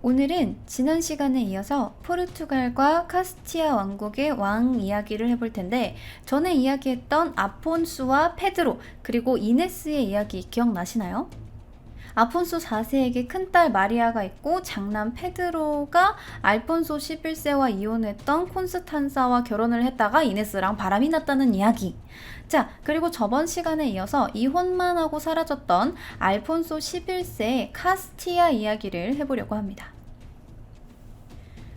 오늘은 지난 시간에 이어서 포르투갈과 카스티아 왕국의 왕 이야기를 해볼 텐데, 전에 이야기했던 아폰수와 페드로 그리고 이네스의 이야기 기억나시나요? 아폰소 4세에게 큰딸 마리아가 있고 장남 페드로가 알폰소 11세와 이혼했던 콘스탄사와 결혼을 했다가 이네스랑 바람이 났다는 이야기. 자, 그리고 저번 시간에 이어서 이혼만 하고 사라졌던 알폰소 11세의 카스티아 이야기를 해보려고 합니다.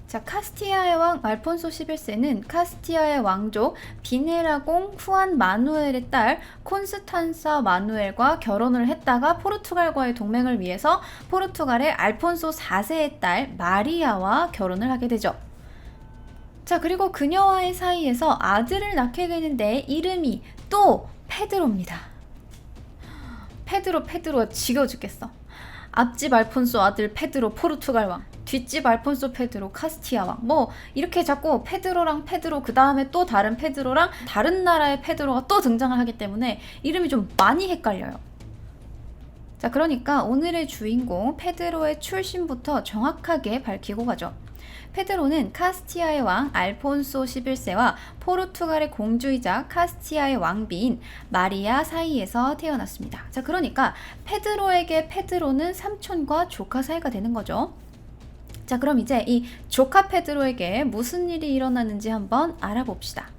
자, 카스티아의 왕 알폰소 11세는 카스티아의 왕족 비네라공 후안 마누엘의 딸 콘스탄사 마누엘과 결혼을 했다가 포르투갈과의 동맹을 위해서 포르투갈의 알폰소 4세의 딸 마리아와 결혼을 하게 되죠. 자, 그리고 그녀와의 사이에서 아들을 낳게 되는데 이름이 또 페드로입니다. 페드로 지겨워 죽겠어. 앞집 알폰소 아들 페드로 포르투갈 왕, 뒷집 알폰소 페드로 카스티아 왕, 뭐 이렇게 자꾸 페드로랑 페드로 그 다음에 또 다른 페드로랑 다른 나라의 페드로가 또 등장을 하기 때문에 이름이 좀 많이 헷갈려요. 자, 그러니까 오늘의 주인공 페드로의 출신부터 정확하게 밝히고 가죠. 페드로는 카스티아의 왕 알폰소 11세와 포르투갈의 공주이자 카스티아의 왕비인 마리아 사이에서 태어났습니다. 자, 그러니까 페드로에게 페드로는 삼촌과 조카 사이가 되는 거죠. 자, 그럼 이제 이 조카 페드로에게 무슨 일이 일어나는지 한번 알아봅시다.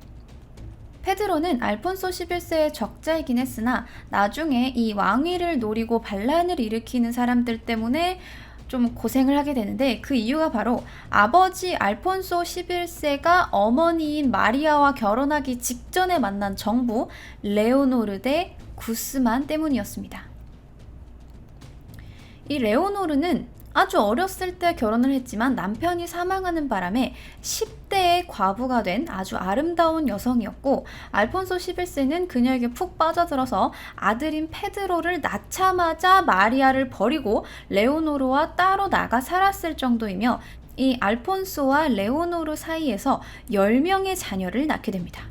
페드로는 알폰소 11세의 적자이긴 했으나 나중에 이 왕위를 노리고 반란을 일으키는 사람들 때문에 좀 고생을 하게 되는데, 그 이유가 바로 아버지 알폰소 11세가 어머니인 마리아와 결혼하기 직전에 만난 정부 레오노르 대 구스만 때문이었습니다. 이 레오노르는 아주 어렸을 때 결혼을 했지만 남편이 사망하는 바람에 10대의 과부가 된 아주 아름다운 여성이었고, 알폰소 11세는 그녀에게 푹 빠져들어서 아들인 페드로를 낳자마자 마리아를 버리고 레오노르와 따로 나가 살았을 정도이며, 이 알폰소와 레오노르 사이에서 10명의 자녀를 낳게 됩니다.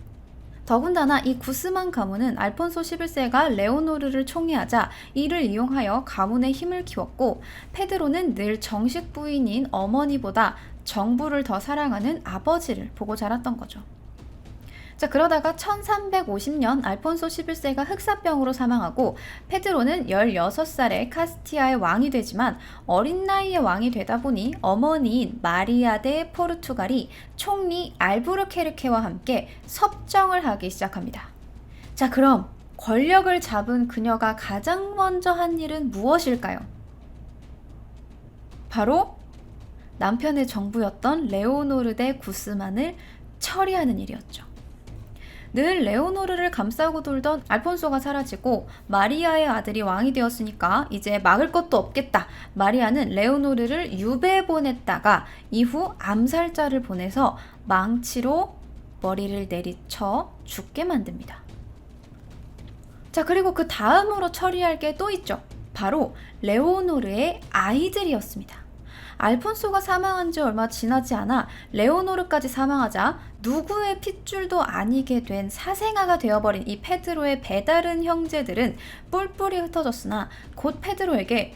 더군다나 이 구스만 가문은 알폰소 11세가 레오노르를 총애하자 이를 이용하여 가문의 힘을 키웠고, 페드로는 늘 정식 부인인 어머니보다 정부를 더 사랑하는 아버지를 보고 자랐던 거죠. 자, 그러다가 1350년 알폰소 11세가 흑사병으로 사망하고 페드로는 16살에 카스티아의 왕이 되지만 어린 나이에 왕이 되다 보니 어머니인 마리아 대 포르투갈이 총리 알부르케르케와 함께 섭정을 하기 시작합니다. 자, 그럼 권력을 잡은 그녀가 가장 먼저 한 일은 무엇일까요? 바로 남편의 정부였던 레오노르 대 구스만을 처리하는 일이었죠. 늘 레오노르를 감싸고 돌던 알폰소가 사라지고 마리아의 아들이 왕이 되었으니까 이제 막을 것도 없겠다. 마리아는 레오노르를 유배에 보냈다가 이후 암살자를 보내서 망치로 머리를 내리쳐 죽게 만듭니다. 자, 그리고 그 다음으로 처리할 게 또 있죠. 바로 레오노르의 아이들이었습니다. 알폰소가 사망한 지 얼마 지나지 않아 레오노르까지 사망하자 누구의 핏줄도 아니게 된 사생아가 되어버린 이 페드로의 배다른 형제들은 뿔뿔이 흩어졌으나 곧 페드로에게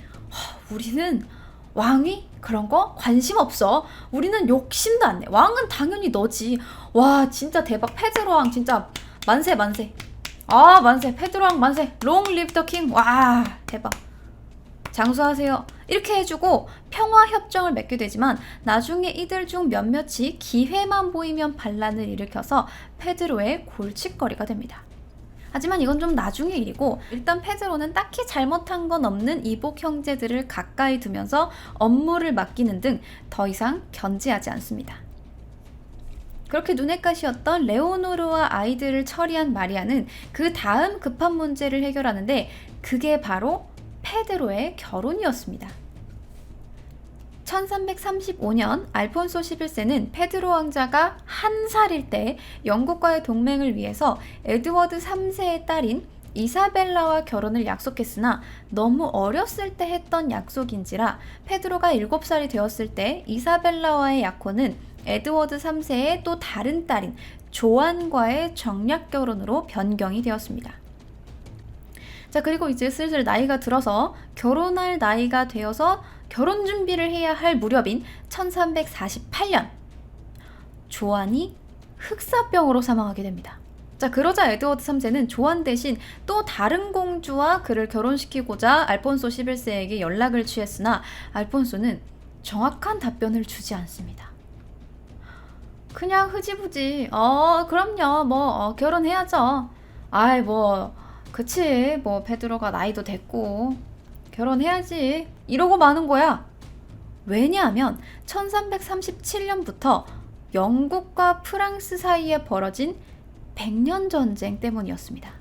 우리는 왕위? 그런 거 관심 없어. 우리는 욕심도 안 내. 왕은 당연히 너지. 와, 진짜 대박. 페드로 왕 진짜 만세 만세. 아, 만세. 페드로 왕 만세. 롱 리브 더 킹. 와, 대박. 장수하세요. 이렇게 해주고 평화협정을 맺게 되지만 나중에 이들 중 몇몇이 기회만 보이면 반란을 일으켜서 페드로의 골칫거리가 됩니다. 하지만 이건 좀 나중의 일이고, 일단 페드로는 딱히 잘못한 건 없는 이복 형제들을 가까이 두면서 업무를 맡기는 등 더 이상 견제하지 않습니다. 그렇게 눈엣 가시였던 레오노르와 아이들을 처리한 마리아는 그 다음 급한 문제를 해결하는데, 그게 바로 페드로의 결혼이었습니다. 1335년 알폰소 11세는 페드로 왕자가 1살일 때 영국과의 동맹을 위해서 에드워드 3세의 딸인 이사벨라와 결혼을 약속했으나 너무 어렸을 때 했던 약속인지라 페드로가 7살이 되었을 때 이사벨라와의 약혼은 에드워드 3세의 또 다른 딸인 조안과의 정략 결혼으로 변경이 되었습니다. 자, 그리고 이제 슬슬 나이가 들어서 결혼할 나이가 되어서 결혼 준비를 해야 할 무렵인 1348년, 조안이 흑사병으로 사망하게 됩니다. 자, 그러자 에드워드 3세는 조안 대신 또 다른 공주와 그를 결혼시키고자 알폰소 11세에게 연락을 취했으나 알폰소는 정확한 답변을 주지 않습니다. 그냥 흐지부지 그럼요 결혼해야죠. 아이 그치 페드로가 나이도 됐고 결혼해야지 이러고 마는 거야. 왜냐하면 1337년부터 영국과 프랑스 사이에 벌어진 백년 전쟁 때문이었습니다.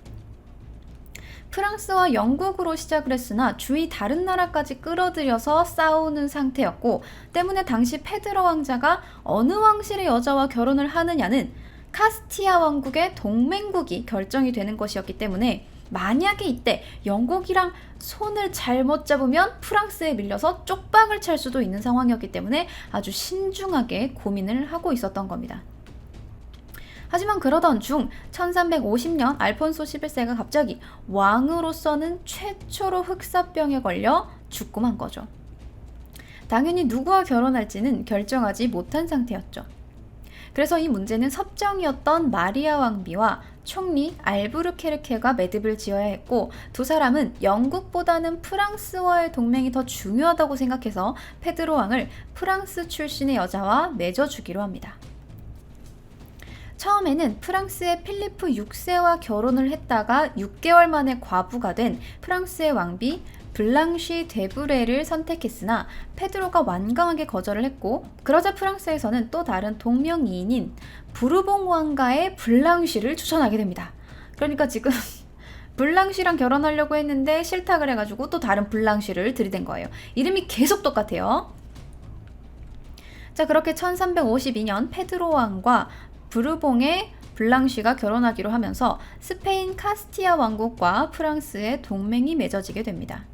프랑스와 영국으로 시작을 했으나 주위 다른 나라까지 끌어들여서 싸우는 상태였고, 때문에 당시 페드로 왕자가 어느 왕실의 여자와 결혼을 하느냐는 카스티아 왕국의 동맹국이 결정이 되는 것이었기 때문에 만약에 이때 영국이랑 손을 잘못 잡으면 프랑스에 밀려서 쪽박을 찰 수도 있는 상황이었기 때문에 아주 신중하게 고민을 하고 있었던 겁니다. 하지만 그러던 중 1350년 알폰소 11세가 갑자기 왕으로서는 최초로 흑사병에 걸려 죽고 만 거죠. 당연히 누구와 결혼할지는 결정하지 못한 상태였죠. 그래서 이 문제는 섭정이었던 마리아 왕비와 총리 알부르케르케가 매듭을 지어야 했고, 두 사람은 영국보다는 프랑스와의 동맹이 더 중요하다고 생각해서 페드로 왕을 프랑스 출신의 여자와 맺어주기로 합니다. 처음에는 프랑스의 필리프 6세와 결혼을 했다가 6개월 만에 과부가 된 프랑스의 왕비 블랑쉬 데브레를 선택했으나 페드로가 완강하게 거절을 했고, 그러자 프랑스에서는 또 다른 동명이인인 부르봉 왕가의 블랑쉬를 추천하게 됩니다. 그러니까 지금 블랑쉬랑 결혼하려고 했는데 싫다 그래가지고 또 다른 블랑쉬를 들이댄 거예요. 이름이 계속 똑같아요. 자, 그렇게 1352년 페드로 왕과 부르봉의 블랑쉬가 결혼하기로 하면서 스페인 카스티아 왕국과 프랑스의 동맹이 맺어지게 됩니다.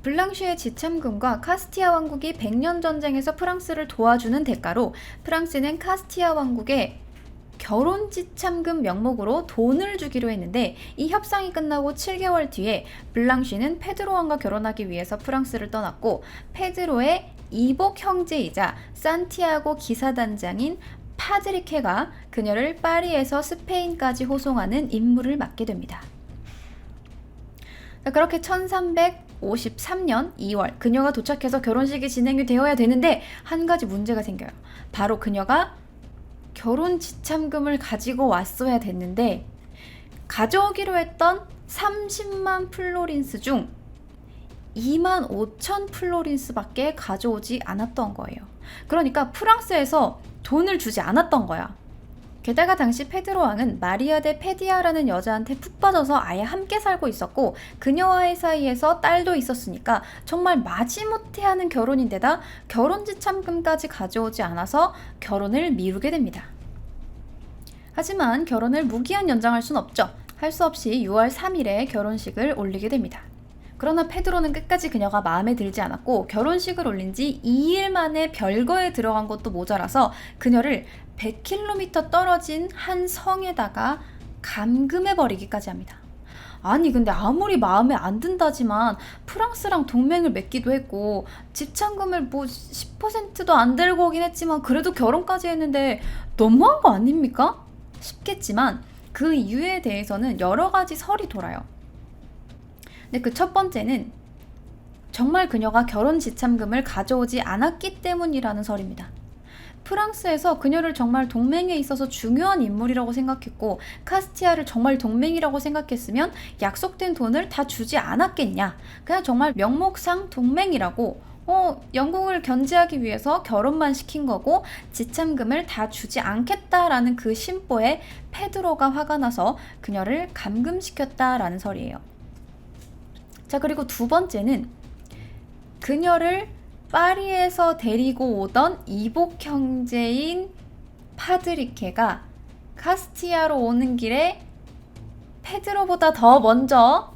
블랑쉬의 지참금과 카스티아 왕국이 100년 전쟁에서 프랑스를 도와주는 대가로 프랑스는 카스티아 왕국에 결혼 지참금 명목으로 돈을 주기로 했는데, 이 협상이 끝나고 7개월 뒤에 블랑쉬는 페드로 왕과 결혼하기 위해서 프랑스를 떠났고, 페드로의 이복 형제이자 산티아고 기사단장인 파드리케가 그녀를 파리에서 스페인까지 호송하는 임무를 맡게 됩니다. 그렇게 1353년 2월 그녀가 도착해서 결혼식이 진행이 되어야 되는데 한 가지 문제가 생겨요. 바로 그녀가 결혼 지참금을 가지고 왔어야 됐는데 가져오기로 했던 30만 플로린스 중 2만 5천 플로린스밖에 가져오지 않았던 거예요. 그러니까 프랑스에서 돈을 주지 않았던 거야. 게다가 당시 페드로 왕은 마리아 데 페디아라는 여자한테 푹 빠져서 아예 함께 살고 있었고, 그녀와의 사이에서 딸도 있었으니까 정말 마지못해 하는 결혼인데다 결혼 지참금까지 가져오지 않아서 결혼을 미루게 됩니다. 하지만 결혼을 무기한 연장할 순 없죠. 할 수 없이 6월 3일에 결혼식을 올리게 됩니다. 그러나 페드로는 끝까지 그녀가 마음에 들지 않았고, 결혼식을 올린 지 2일 만에 별거에 들어간 것도 모자라서 그녀를 100km 떨어진 한 성에다가 감금해버리기까지 합니다. 아니 근데 아무리 마음에 안 든다지만 프랑스랑 동맹을 맺기도 했고 지참금을 10%도 안 들고 오긴 했지만 그래도 결혼까지 했는데 너무한 거 아닙니까? 싶겠지만 그 이유에 대해서는 여러 가지 설이 돌아요. 근데 그 첫 번째는 정말 그녀가 결혼 지참금을 가져오지 않았기 때문이라는 설입니다. 프랑스에서 그녀를 정말 동맹에 있어서 중요한 인물이라고 생각했고 카스티아를 정말 동맹이라고 생각했으면 약속된 돈을 다 주지 않았겠냐. 그냥 정말 명목상 동맹이라고 영국을 견제하기 위해서 결혼만 시킨 거고 지참금을 다 주지 않겠다라는 그 심보에 페드로가 화가 나서 그녀를 감금시켰다라는 설이에요. 자, 그리고 두 번째는 그녀를 파리에서 데리고 오던 이복 형제인 파드리케가 카스티아로 오는 길에 페드로보다 더 먼저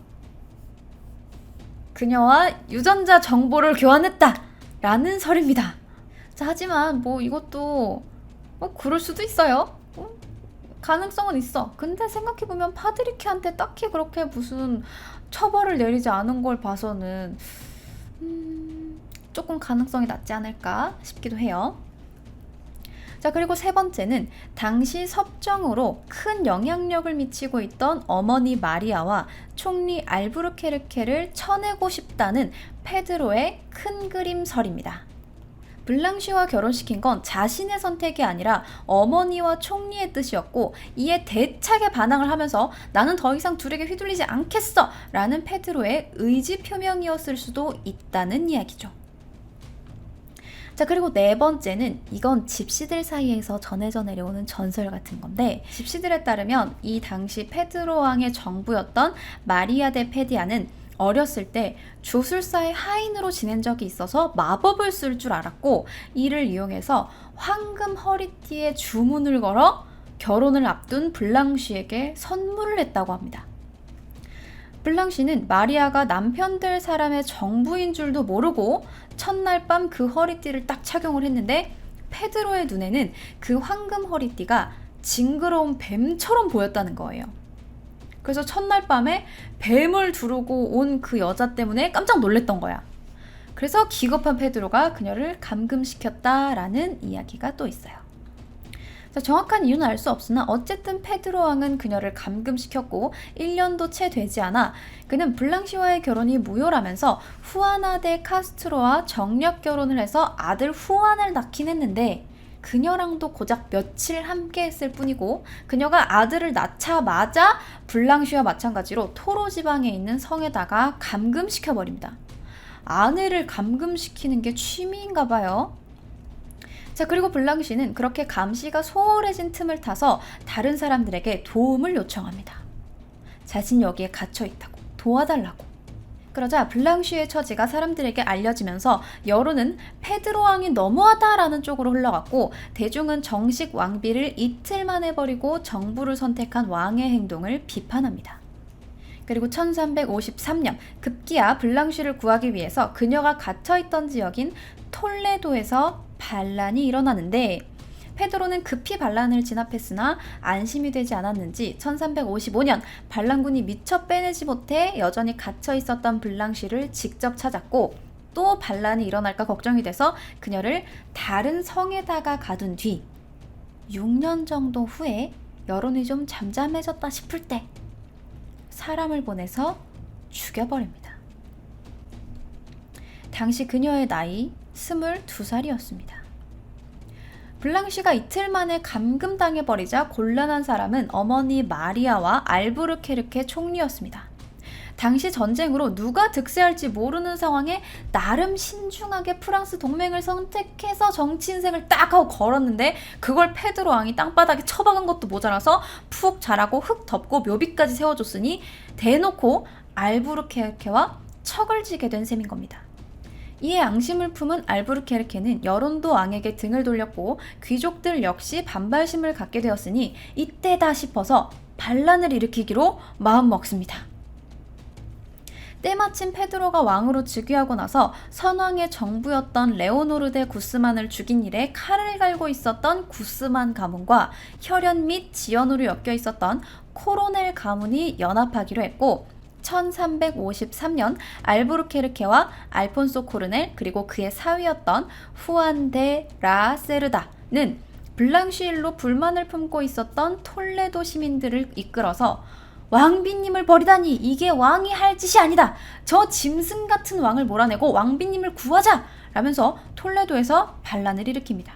그녀와 유전자 정보를 교환했다라는 설입니다. 자, 하지만 이것도 그럴 수도 있어요. 가능성은 있어. 근데 생각해보면 파드리케한테 딱히 그렇게 무슨 처벌을 내리지 않은 걸 봐서는 조금 가능성이 낮지 않을까 싶기도 해요. 자, 그리고 세 번째는 당시 섭정으로 큰 영향력을 미치고 있던 어머니 마리아와 총리 알부르케르케를 쳐내고 싶다는 페드로의 큰 그림설입니다. 블랑쉬와 결혼시킨 건 자신의 선택이 아니라 어머니와 총리의 뜻이었고, 이에 대차게 반항을 하면서 나는 더 이상 둘에게 휘둘리지 않겠어! 라는 페드로의 의지 표명이었을 수도 있다는 이야기죠. 자, 그리고 네 번째는 이건 집시들 사이에서 전해져 내려오는 전설 같은 건데, 집시들에 따르면 이 당시 페드로 왕의 정부였던 마리아 데 페디아는 어렸을 때 주술사의 하인으로 지낸 적이 있어서 마법을 쓸 줄 알았고, 이를 이용해서 황금 허리띠에 주문을 걸어 결혼을 앞둔 블랑쉬에게 선물을 했다고 합니다. 블랑쉬는 마리아가 남편 될 사람의 정부인 줄도 모르고 첫날 밤 그 허리띠를 딱 착용을 했는데, 페드로의 눈에는 그 황금 허리띠가 징그러운 뱀처럼 보였다는 거예요. 그래서 첫날 밤에 뱀을 두르고 온 그 여자 때문에 깜짝 놀랐던 거야. 그래서 기겁한 페드로가 그녀를 감금시켰다라는 이야기가 또 있어요. 자, 정확한 이유는 알 수 없으나 어쨌든 페드로 왕은 그녀를 감금시켰고 1년도 채 되지 않아 그는 블랑쉬와의 결혼이 무효라면서 후아나 데 카스트로와 정력 결혼을 해서 아들 후안을 낳긴 했는데, 그녀랑도 고작 며칠 함께 했을 뿐이고, 그녀가 아들을 낳자마자 블랑쉬와 마찬가지로 토로 지방에 있는 성에다가 감금시켜버립니다. 아내를 감금시키는 게 취미인가 봐요. 자, 그리고 블랑쉬는 그렇게 감시가 소홀해진 틈을 타서 다른 사람들에게 도움을 요청합니다. 자신이 여기에 갇혀있다고, 도와달라고. 그러자 블랑쉬의 처지가 사람들에게 알려지면서 여론은 페드로 왕이 너무하다라는 쪽으로 흘러갔고, 대중은 정식 왕비를 이틀 만에 버리고 정부를 선택한 왕의 행동을 비판합니다. 그리고 1353년 급기야 블랑쉬를 구하기 위해서 그녀가 갇혀있던 지역인 톨레도에서 반란이 일어나는데, 페드로는 급히 반란을 진압했으나 안심이 되지 않았는지 1355년 반란군이 미처 빼내지 못해 여전히 갇혀 있었던 블랑쉬를 직접 찾았고, 또 반란이 일어날까 걱정이 돼서 그녀를 다른 성에다가 가둔 뒤 6년 정도 후에 여론이 좀 잠잠해졌다 싶을 때 사람을 보내서 죽여버립니다. 당시 그녀의 나이 22살이었습니다. 블랑쉬가 이틀 만에 감금당해버리자 곤란한 사람은 어머니 마리아와 알부르케르케 총리였습니다. 당시 전쟁으로 누가 득세할지 모르는 상황에 나름 신중하게 프랑스 동맹을 선택해서 정치 인생을 딱 하고 걸었는데, 그걸 페드로 왕이 땅바닥에 처박은 것도 모자라서 푹 자라고 흙 덮고 묘비까지 세워줬으니 대놓고 알부르케르케와 척을 지게 된 셈인 겁니다. 이에 앙심을 품은 알부르케르케는 여론도 왕에게 등을 돌렸고 귀족들 역시 반발심을 갖게 되었으니 이때다 싶어서 반란을 일으키기로 마음먹습니다. 때마침 페드로가 왕으로 즉위하고 나서 선왕의 정부였던 레오노르 데 구스만을 죽인 일에 칼을 갈고 있었던 구스만 가문과 혈연 및 지연으로 엮여 있었던 코로넬 가문이 연합하기로 했고, 1353년 알부르케르케와 알폰소 코르넬 그리고 그의 사위였던 후안 데 라 세르다는 블랑쉬 일로 불만을 품고 있었던 톨레도 시민들을 이끌어서 왕비님을 버리다니 이게 왕이 할 짓이 아니다. 저 짐승 같은 왕을 몰아내고 왕비님을 구하자! 라면서 톨레도에서 반란을 일으킵니다.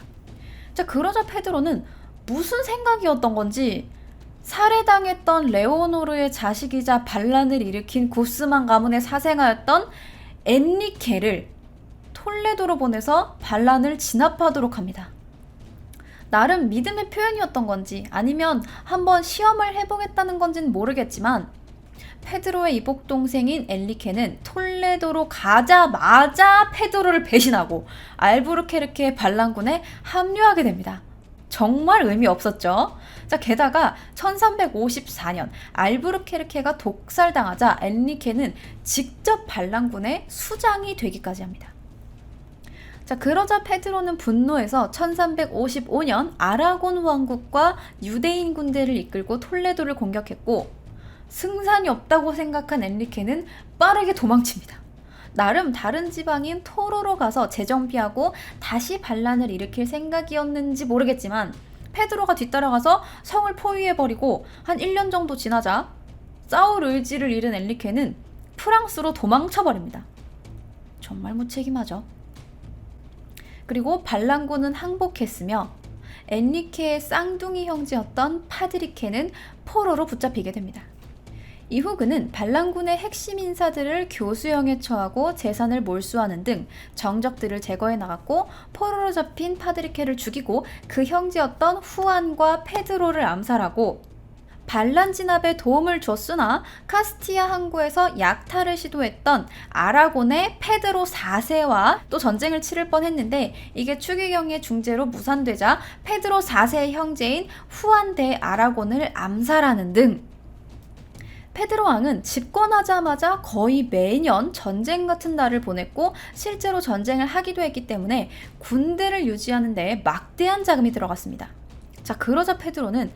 자, 그러자 페드로는 무슨 생각이었던 건지 살해당했던 레오노르의 자식이자 반란을 일으킨 구스만 가문의 사생아였던 엔리케를 톨레도로 보내서 반란을 진압하도록 합니다. 나름 믿음의 표현이었던 건지 아니면 한번 시험을 해보겠다는 건지는 모르겠지만, 페드로의 이복 동생인 엔리케는 톨레도로 가자마자 페드로를 배신하고 알부르케르케의 반란군에 합류하게 됩니다. 정말 의미 없었죠. 자, 게다가 1354년 알부르케르케가 독살당하자 엔리케는 직접 반란군의 수장이 되기까지 합니다. 자, 그러자 페드로는 분노해서 1355년 아라곤 왕국과 유대인 군대를 이끌고 톨레도를 공격했고, 승산이 없다고 생각한 엔리케는 빠르게 도망칩니다. 나름 다른 지방인 토로로 가서 재정비하고 다시 반란을 일으킬 생각이었는지 모르겠지만 페드로가 뒤따라가서 성을 포위해버리고 한 1년 정도 지나자 싸울 의지를 잃은 엔리케는 프랑스로 도망쳐버립니다. 정말 무책임하죠. 그리고 반란군은 항복했으며 엔리케의 쌍둥이 형제였던 파드리케는 포로로 붙잡히게 됩니다. 이후 그는 반란군의 핵심 인사들을 교수형에 처하고 재산을 몰수하는 등 정적들을 제거해 나갔고 포로로 잡힌 파드리케를 죽이고 그 형제였던 후안과 페드로를 암살하고 반란 진압에 도움을 줬으나 카스티아 항구에서 약탈을 시도했던 아라곤의 페드로 4세와 또 전쟁을 치를 뻔했는데 이게 추기경의 중재로 무산되자 페드로 4세의 형제인 후안 대 아라곤을 암살하는 등 페드로 왕은 집권하자마자 거의 매년 전쟁 같은 날을 보냈고 실제로 전쟁을 하기도 했기 때문에 군대를 유지하는 데 막대한 자금이 들어갔습니다. 자, 그러자 페드로는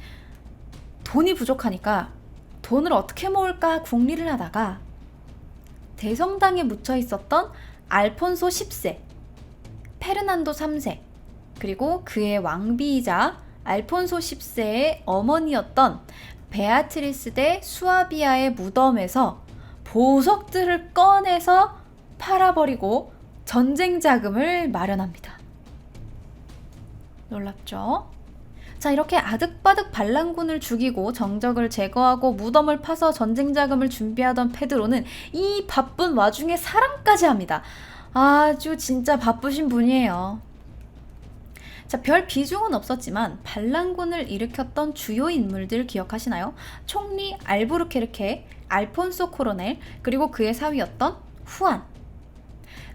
돈이 부족하니까 돈을 어떻게 모을까 궁리를 하다가 대성당에 묻혀 있었던 알폰소 10세, 페르난도 3세, 그리고 그의 왕비이자 알폰소 10세의 어머니였던 베아트리스 대 수아비아의 무덤에서 보석들을 꺼내서 팔아버리고 전쟁 자금을 마련합니다. 놀랍죠? 자, 이렇게 아득바득 반란군을 죽이고 정적을 제거하고 무덤을 파서 전쟁 자금을 준비하던 페드로는 이 바쁜 와중에 사랑까지 합니다. 아주 진짜 바쁘신 분이에요. 자, 별 비중은 없었지만 반란군을 일으켰던 주요 인물들 기억하시나요? 총리 알부르케르케, 알폰소 코로넬, 그리고 그의 사위였던 후안.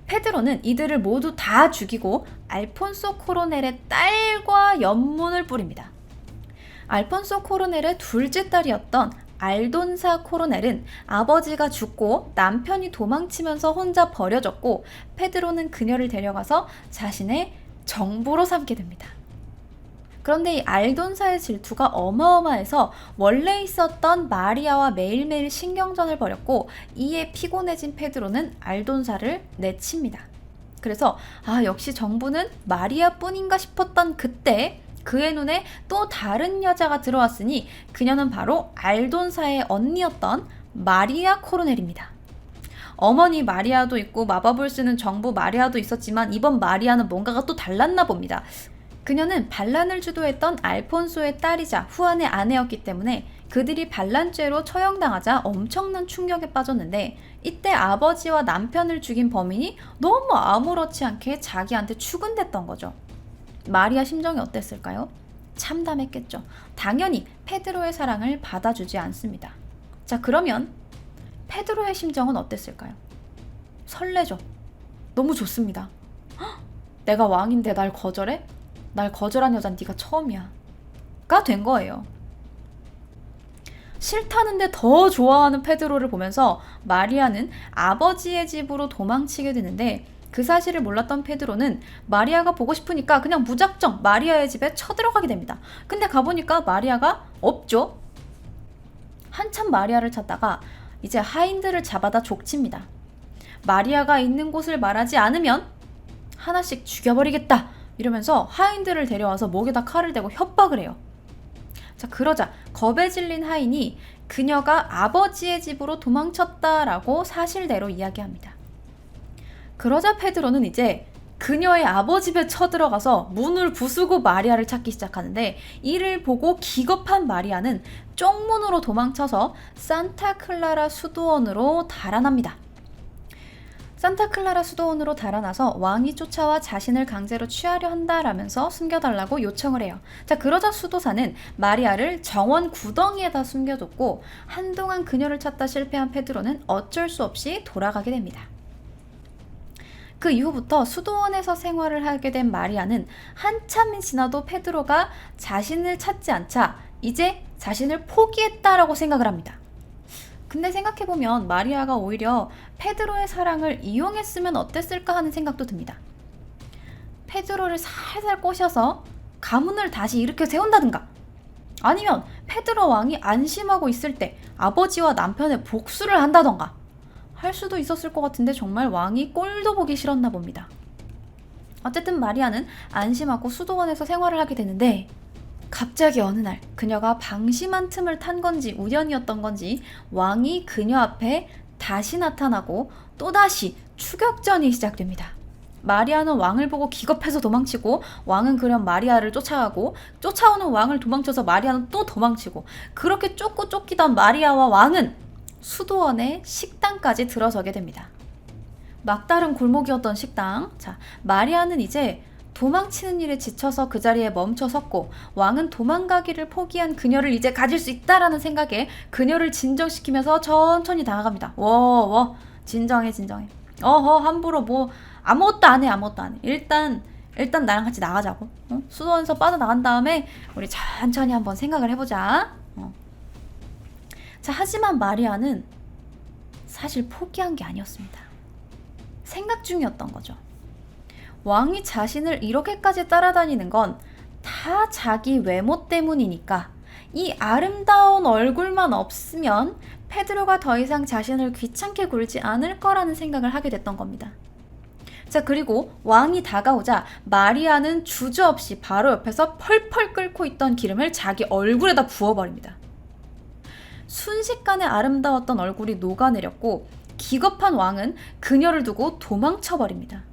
페드로는 이들을 모두 다 죽이고 알폰소 코로넬의 딸과 연문을 뿌립니다. 알폰소 코로넬의 둘째 딸이었던 알돈사 코로넬은 아버지가 죽고 남편이 도망치면서 혼자 버려졌고 페드로는 그녀를 데려가서 자신의 정보로 삼게 됩니다. 그런데 이 알돈사의 질투가 어마어마해서 원래 있었던 마리아와 매일매일 신경전을 벌였고 이에 피곤해진 페드로는 알돈사를 내칩니다. 그래서 역시 정부는 마리아뿐인가 싶었던 그때 그의 눈에 또 다른 여자가 들어왔으니 그녀는 바로 알돈사의 언니였던 마리아 코로넬입니다. 어머니 마리아도 있고 마법을 쓰는 정부 마리아도 있었지만 이번 마리아는 뭔가가 또 달랐나 봅니다. 그녀는 반란을 주도했던 알폰소의 딸이자 후안의 아내였기 때문에 그들이 반란죄로 처형당하자 엄청난 충격에 빠졌는데 이때 아버지와 남편을 죽인 범인이 너무 아무렇지 않게 자기한테 추근댔던 거죠. 마리아 심정이 어땠을까요? 참담했겠죠. 당연히 페드로의 사랑을 받아주지 않습니다. 자, 그러면 페드로의 심정은 어땠을까요? 설레죠. 너무 좋습니다. 헉, 내가 왕인데 날 거절해? 날 거절한 여잔 네가 처음이야. 가 된 거예요. 싫다는데 더 좋아하는 페드로를 보면서 마리아는 아버지의 집으로 도망치게 되는데 그 사실을 몰랐던 페드로는 마리아가 보고 싶으니까 그냥 무작정 마리아의 집에 쳐들어가게 됩니다. 근데 가보니까 마리아가 없죠. 한참 마리아를 찾다가 이제 하인들을 잡아다 족칩니다. 마리아가 있는 곳을 말하지 않으면 하나씩 죽여버리겠다 이러면서 하인들을 데려와서 목에다 칼을 대고 협박을 해요. 자, 그러자 겁에 질린 하인이 그녀가 아버지의 집으로 도망쳤다라고 사실대로 이야기합니다. 그러자 페드로는 이제 그녀의 아버지 집에 쳐들어가서 문을 부수고 마리아를 찾기 시작하는데 이를 보고 기겁한 마리아는 쪽문으로 도망쳐서 산타클라라 수도원으로 달아납니다. 산타클라라 수도원으로 달아나서 왕이 쫓아와 자신을 강제로 취하려 한다라면서 숨겨달라고 요청을 해요. 자, 그러자 수도사는 마리아를 정원 구덩이에다 숨겨뒀고 한동안 그녀를 찾다 실패한 페드로는 어쩔 수 없이 돌아가게 됩니다. 그 이후부터 수도원에서 생활을 하게 된 마리아는 한참이 지나도 페드로가 자신을 찾지 않자 이제 자신을 포기했다라고 생각을 합니다. 근데 생각해보면 마리아가 오히려 페드로의 사랑을 이용했으면 어땠을까 하는 생각도 듭니다. 페드로를 살살 꼬셔서 가문을 다시 일으켜 세운다든가 아니면 페드로 왕이 안심하고 있을 때 아버지와 남편의 복수를 한다던가 할 수도 있었을 것 같은데 정말 왕이 꼴도 보기 싫었나 봅니다. 어쨌든 마리아는 안심하고 수도원에서 생활을 하게 되는데 갑자기 어느 날 그녀가 방심한 틈을 탄 건지 우연이었던 건지 왕이 그녀 앞에 다시 나타나고 또다시 추격전이 시작됩니다. 마리아는 왕을 보고 기겁해서 도망치고 왕은 그냥 마리아를 쫓아가고 쫓아오는 왕을 도망쳐서 마리아는 또 도망치고 그렇게 쫓고 쫓기던 마리아와 왕은 수도원의 식당까지 들어서게 됩니다. 막다른 골목이었던 식당. 자, 마리아는 이제 도망치는 일에 지쳐서 그 자리에 멈춰 섰고 왕은 도망가기를 포기한 그녀를 이제 가질 수 있다라는 생각에 그녀를 진정시키면서 천천히 다가갑니다. 워 진정해. 어허 함부로 뭐 아무것도 안 해. 일단 나랑 같이 나가자고. 수도원에서 빠져나간 다음에 우리 천천히 한번 생각을 해보자. 자, 하지만 마리아는 사실 포기한 게 아니었습니다. 생각 중이었던 거죠. 왕이 자신을 이렇게까지 따라다니는 건 다 자기 외모 때문이니까 이 아름다운 얼굴만 없으면 페드로가 더 이상 자신을 귀찮게 굴지 않을 거라는 생각을 하게 됐던 겁니다. 자, 그리고 왕이 다가오자 마리아는 주저없이 바로 옆에서 펄펄 끓고 있던 기름을 자기 얼굴에다 부어버립니다. 순식간에 아름다웠던 얼굴이 녹아내렸고 기겁한 왕은 그녀를 두고 도망쳐버립니다.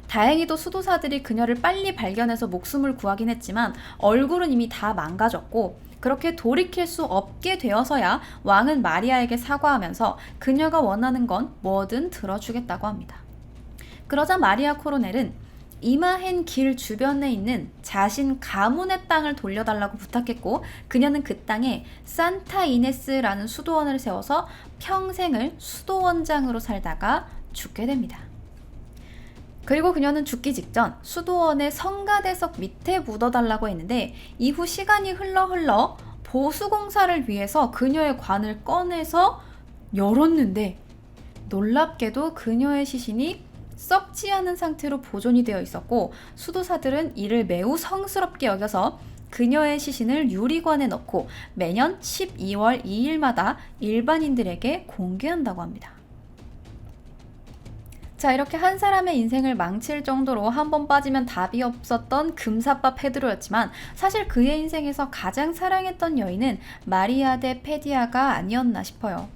다행히도 수도사들이 그녀를 빨리 발견해서 목숨을 구하긴 했지만 얼굴은 이미 다 망가졌고 그렇게 돌이킬 수 없게 되어서야 왕은 마리아에게 사과하면서 그녀가 원하는 건 뭐든 들어주겠다고 합니다. 그러자 마리아 코로넬은 이마헨 길 주변에 있는 자신 가문의 땅을 돌려달라고 부탁했고 그녀는 그 땅에 산타 이네스라는 수도원을 세워서 평생을 수도원장으로 살다가 죽게 됩니다. 그리고 그녀는 죽기 직전 수도원의 성가대석 밑에 묻어달라고 했는데 이후 시간이 흘러 보수공사를 위해서 그녀의 관을 꺼내서 열었는데 놀랍게도 그녀의 시신이 썩지 않은 상태로 보존이 되어 있었고 수도사들은 이를 매우 성스럽게 여겨서 그녀의 시신을 유리관에 넣고 매년 12월 2일마다 일반인들에게 공개한다고 합니다. 자, 이렇게 한 사람의 인생을 망칠 정도로 한 번 빠지면 답이 없었던 금사빠 페드로였지만 사실 그의 인생에서 가장 사랑했던 여인은 마리아 데 페디아가 아니었나 싶어요.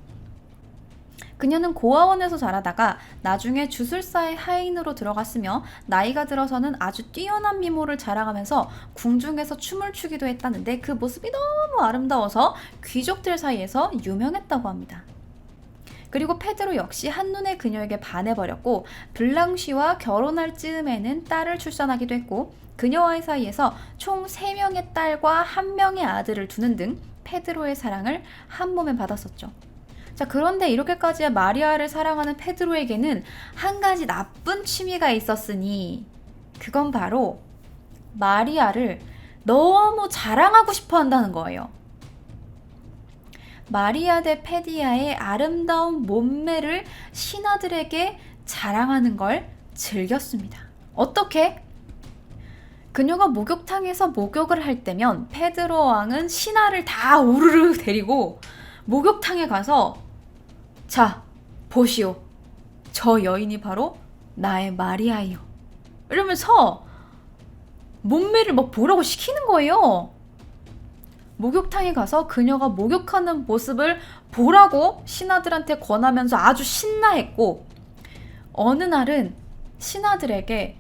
그녀는 고아원에서 자라다가 나중에 주술사의 하인으로 들어갔으며 나이가 들어서는 아주 뛰어난 미모를 자랑하면서 궁중에서 춤을 추기도 했다는데 그 모습이 너무 아름다워서 귀족들 사이에서 유명했다고 합니다. 그리고 페드로 역시 한눈에 그녀에게 반해버렸고 블랑쉬와 결혼할 즈음에는 딸을 출산하기도 했고 그녀와의 사이에서 총 3명의 딸과 1명의 아들을 두는 등 페드로의 사랑을 한 몸에 받았었죠. 자, 그런데 이렇게까지 마리아를 사랑하는 페드로에게는 한 가지 나쁜 취미가 있었으니 그건 바로 마리아를 너무 자랑하고 싶어 한다는 거예요. 마리아 데 페디아의 아름다운 몸매를 신하들에게 자랑하는 걸 즐겼습니다. 어떻게? 그녀가 목욕탕에서 목욕을 할 때면 페드로 왕은 신하를 다 우르르 데리고 목욕탕에 가서 자, 보시오. 저 여인이 바로 나의 마리아이요. 이러면서 몸매를 막 보라고 시키는 거예요. 목욕탕에 가서 그녀가 목욕하는 모습을 보라고 신하들한테 권하면서 아주 신나했고 어느 날은 신하들에게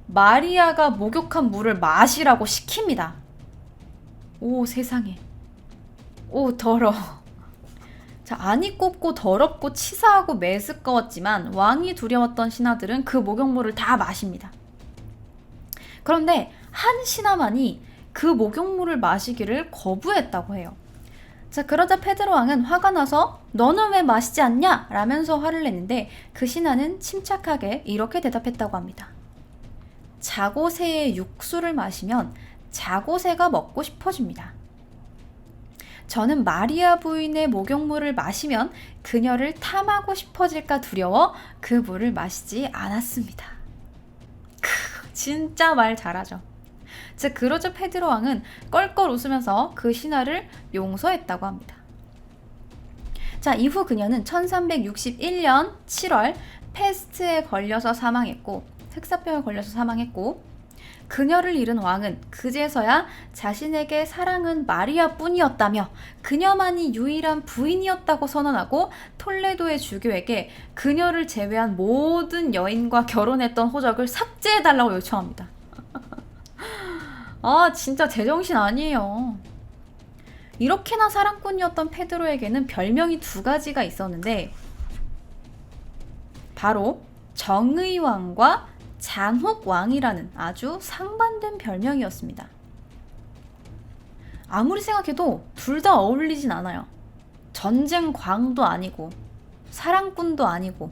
마리아가 목욕한 물을 마시라고 시킵니다. 오 세상에. 오 더러워. 자, 안이 꼽고 더럽고 치사하고 메스꺼웠지만 왕이 두려웠던 신하들은 그 목욕물을 다 마십니다. 그런데 한 신하만이 그 목욕물을 마시기를 거부했다고 해요. 자, 그러자 페드로 왕은 화가 나서 너는 왜 마시지 않냐? 라면서 화를 냈는데 그 신하는 침착하게 이렇게 대답했다고 합니다. 자고새의 육수를 마시면 자고새가 먹고 싶어집니다. 저는 마리아 부인의 목욕물을 마시면 그녀를 탐하고 싶어질까 두려워 그 물을 마시지 않았습니다. 진짜 말 잘하죠. 즉 그러자 페드로 왕은 껄껄 웃으면서 그 신하를 용서했다고 합니다. 자, 이후 그녀는 1361년 7월 패스트에 걸려서 사망했고, 흑사병에 걸려서 사망했고, 그녀를 잃은 왕은 그제서야 자신에게 사랑은 마리아뿐이었다며 그녀만이 유일한 부인이었다고 선언하고 톨레도의 주교에게 그녀를 제외한 모든 여인과 결혼했던 호적을 삭제해달라고 요청합니다. 아, 진짜 제정신 아니에요. 이렇게나 사랑꾼이었던 페드로에게는 별명이 두 가지가 있었는데 바로 정의왕과 잔혹왕이라는 아주 상반된 별명이었습니다. 아무리 생각해도 둘 다 어울리진 않아요. 전쟁광도 아니고 사랑꾼도 아니고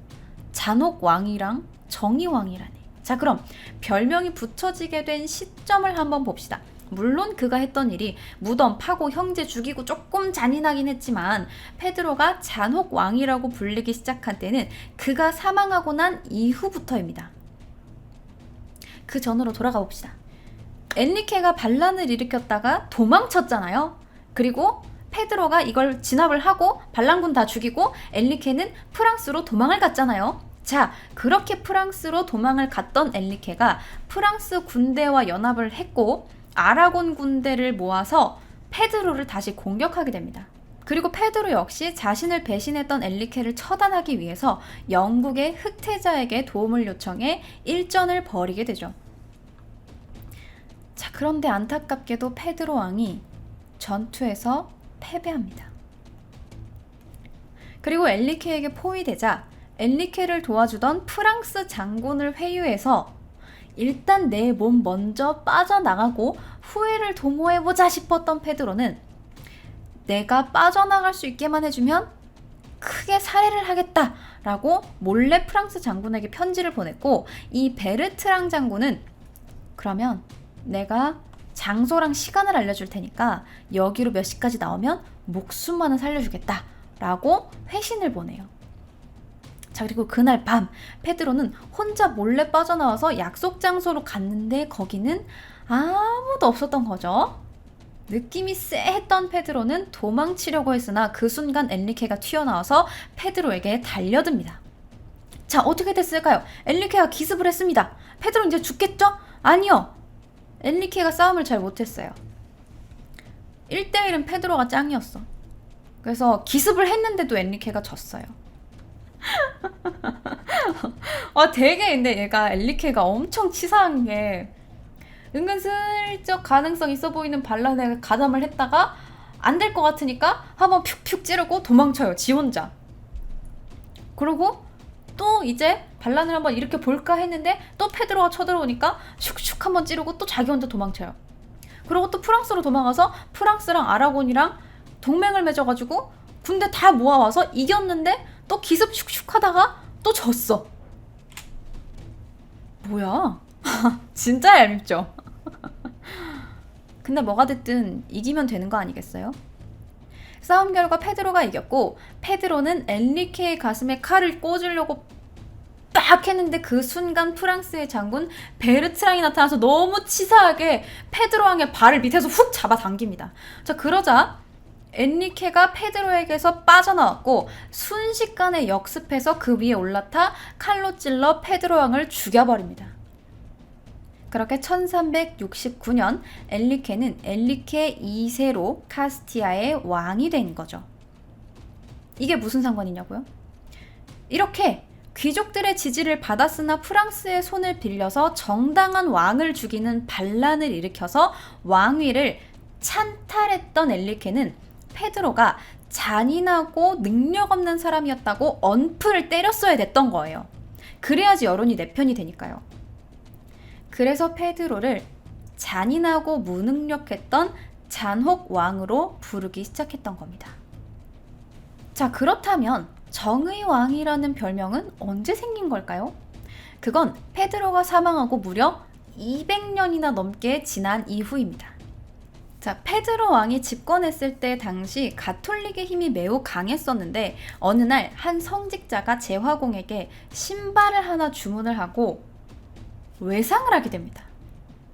잔혹왕이랑 정의왕이라니. 자, 그럼 별명이 붙여지게 된 시점을 한번 봅시다. 물론 그가 했던 일이 무덤 파고 형제 죽이고 조금 잔인하긴 했지만 페드로가 잔혹왕이라고 불리기 시작한 때는 그가 사망하고 난 이후부터입니다. 그 전으로 돌아가 봅시다. 엔리케가 반란을 일으켰다가 도망쳤잖아요. 그리고 페드로가 이걸 진압을 하고 반란군 다 죽이고 엔리케는 프랑스로 도망을 갔잖아요. 자, 그렇게 프랑스로 도망을 갔던 엔리케가 프랑스 군대와 연합을 했고 아라곤 군대를 모아서 페드로를 다시 공격하게 됩니다. 그리고 페드로 역시 자신을 배신했던 엔리케를 처단하기 위해서 영국의 흑태자에게 도움을 요청해 일전을 벌이게 되죠. 자, 그런데 안타깝게도 페드로 왕이 전투에서 패배합니다. 그리고 엔리케에게 포위되자 엔리케를 도와주던 프랑스 장군을 회유해서 일단 내 몸 먼저 빠져나가고 후회를 도모해보자 싶었던 페드로는 내가 빠져나갈 수 있게만 해주면 크게 살해를 하겠다라고 몰래 프랑스 장군에게 편지를 보냈고 이 베르트랑 장군은 그러면 내가 장소랑 시간을 알려줄 테니까 여기로 몇 시까지 나오면 목숨만은 살려주겠다라고 회신을 보내요. 자, 그리고 그날 밤 페드로는 혼자 몰래 빠져나와서 약속 장소로 갔는데 거기는 아무도 없었던 거죠. 느낌이 쎄했던 페드로는 도망치려고 했으나 그 순간 엔리케가 튀어나와서 페드로에게 달려듭니다. 자, 어떻게 됐을까요? 엔리케가 기습을 했습니다. 페드로 이제 죽겠죠? 아니요. 엔리케가 싸움을 잘 못했어요. 1대1은 페드로가 짱이었어. 그래서 기습을 했는데도 엔리케가 졌어요. 되게 근데 얘가 엔리케가 엄청 치사한 게 은근슬쩍 가능성 있어 보이는 반란에 가담을 했다가 안 될 것 같으니까 한번 푹푹 찌르고 도망쳐요. 지 혼자. 그리고 또 이제 반란을 한번 일으켜 볼까 했는데 또 페드로가 쳐들어오니까 슉슉 한번 찌르고 또 자기 혼자 도망쳐요. 그리고 또 프랑스로 도망가서 프랑스랑 아라곤이랑 동맹을 맺어가지고 군대 다 모아와서 이겼는데 또 기습 슉슉 하다가 또 졌어. 뭐야? 진짜 얄밉죠? 근데 뭐가 됐든 이기면 되는 거 아니겠어요? 싸움 결과 페드로가 이겼고 페드로는 엔리케의 가슴에 칼을 꽂으려고 딱 했는데 그 순간 프랑스의 장군 베르트랑이 나타나서 너무 치사하게 페드로 왕의 발을 밑에서 훅 잡아당깁니다. 자, 그러자 엔리케가 페드로에게서 빠져나왔고 순식간에 역습해서 그 위에 올라타 칼로 찔러 페드로 왕을 죽여버립니다. 그렇게 1369년 엔리케는 엔리케 2세로 카스티아의 왕이 된 거죠. 이게 무슨 상관이냐고요? 이렇게 귀족들의 지지를 받았으나 프랑스의 손을 빌려서 정당한 왕을 죽이는 반란을 일으켜서 왕위를 찬탈했던 엔리케는 페드로가 잔인하고 능력 없는 사람이었다고 언플을 때렸어야 됐던 거예요. 그래야지 여론이 내 편이 되니까요. 그래서 페드로를 잔인하고 무능력했던 잔혹왕으로 부르기 시작했던 겁니다. 자, 그렇다면 정의왕이라는 별명은 언제 생긴 걸까요? 그건 페드로가 사망하고 무려 200년이나 넘게 지난 이후입니다. 자, 페드로 왕이 집권했을 때 당시 가톨릭의 힘이 매우 강했었는데 어느 날 한 성직자가 제화공에게 신발을 하나 주문을 하고 외상을 하게 됩니다.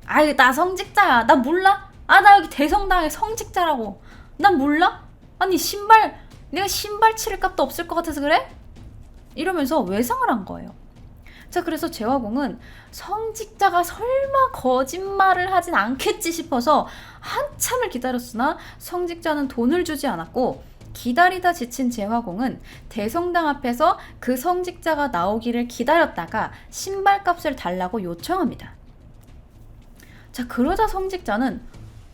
아유, 나 성직자야. 나 몰라? 나 여기 대성당의 성직자라고. 난 몰라? 아니, 신발 내가 신발 치를 값도 없을 것 같아서 그래? 이러면서 외상을 한 거예요. 자, 그래서 제화공은 성직자가 설마 거짓말을 하진 않겠지 싶어서 한참을 기다렸으나 성직자는 돈을 주지 않았고, 기다리다 지친 제화공은 대성당 앞에서 그 성직자가 나오기를 기다렸다가 신발값을 달라고 요청합니다. 자, 그러자 성직자는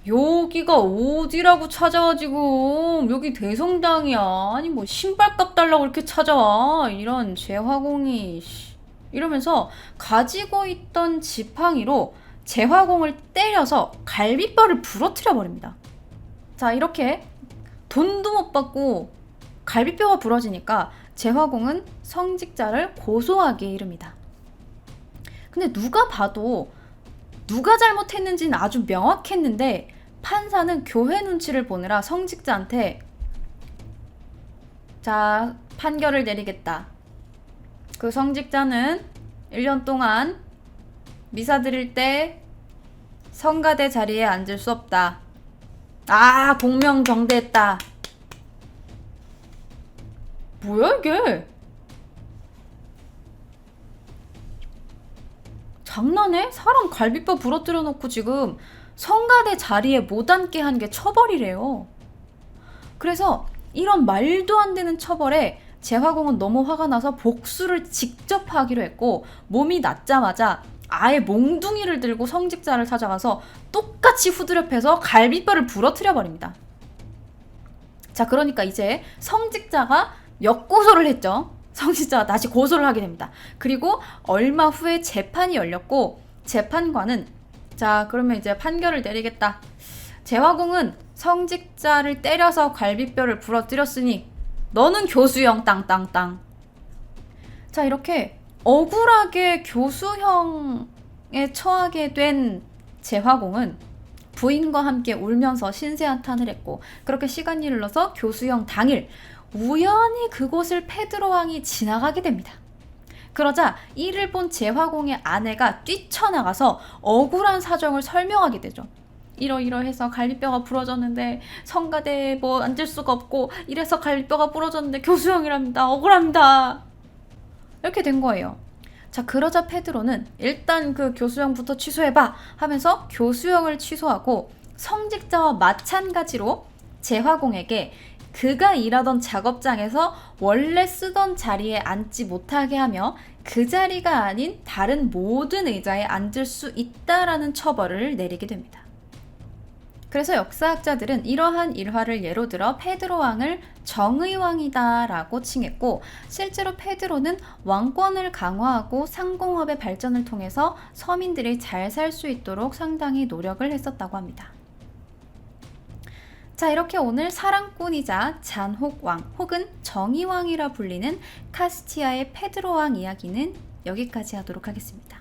여기가 어디라고 찾아와 지금, 여기 대성당이야, 아니 뭐 신발값 달라고 이렇게 찾아와, 이런 제화공이, 이러면서 가지고 있던 지팡이로 제화공을 때려서 갈비뼈를 부러뜨려 버립니다. 자, 이렇게 돈도 못 받고 갈비뼈가 부러지니까 제화공은 성직자를 고소하기에 이릅니다. 근데 누가 봐도 누가 잘못했는지는 아주 명확했는데 판사는 교회 눈치를 보느라 성직자한테 자, 판결을 내리겠다. 그 성직자는 1년 동안 미사 드릴 때 성가대 자리에 앉을 수 없다. 아, 공명정대했다. 뭐야 이게? 장난해? 사람 갈비뼈 부러뜨려 놓고 지금 성가대 자리에 못 앉게 한 게 처벌이래요. 그래서 이런 말도 안 되는 처벌에 제화공은 너무 화가 나서 복수를 직접 하기로 했고, 몸이 낫자마자 아예 몽둥이를 들고 성직자를 찾아가서 똑같이 후드려 패서 갈비뼈를 부러뜨려 버립니다. 자, 그러니까 이제 성직자가 역고소를 했죠. 성직자가 다시 고소를 하게 됩니다. 그리고 얼마 후에 재판이 열렸고, 재판관은 자, 그러면 이제 판결을 내리겠다. 제화공은 성직자를 때려서 갈비뼈를 부러뜨렸으니 너는 교수형 땅땅땅. 자, 이렇게 억울하게 교수형에 처하게 된 제화공은 부인과 함께 울면서 신세한탄을 했고, 그렇게 시간이 흘러서 교수형 당일 우연히 그곳을 페드로 왕이 지나가게 됩니다. 그러자 이를 본 제화공의 아내가 뛰쳐나가서 억울한 사정을 설명하게 되죠. 이러이러해서 갈비뼈가 부러졌는데 성가대에 뭐 앉을 수가 없고, 이래서 갈비뼈가 부러졌는데 교수형이랍니다. 억울합니다. 이렇게 된 거예요. 자, 그러자 페드로는 일단 그 교수형부터 취소해봐 하면서 교수형을 취소하고, 성직자와 마찬가지로 제화공에게 그가 일하던 작업장에서 원래 쓰던 자리에 앉지 못하게 하며 그 자리가 아닌 다른 모든 의자에 앉을 수 있다라는 처벌을 내리게 됩니다. 그래서 역사학자들은 이러한 일화를 예로 들어 페드로 왕을 정의왕이다 라고 칭했고, 실제로 페드로는 왕권을 강화하고 상공업의 발전을 통해서 서민들이 잘 살 수 있도록 상당히 노력을 했었다고 합니다. 자, 이렇게 오늘 사랑꾼이자 잔혹왕 혹은 정의왕이라 불리는 카스티아의 페드로 왕 이야기는 여기까지 하도록 하겠습니다.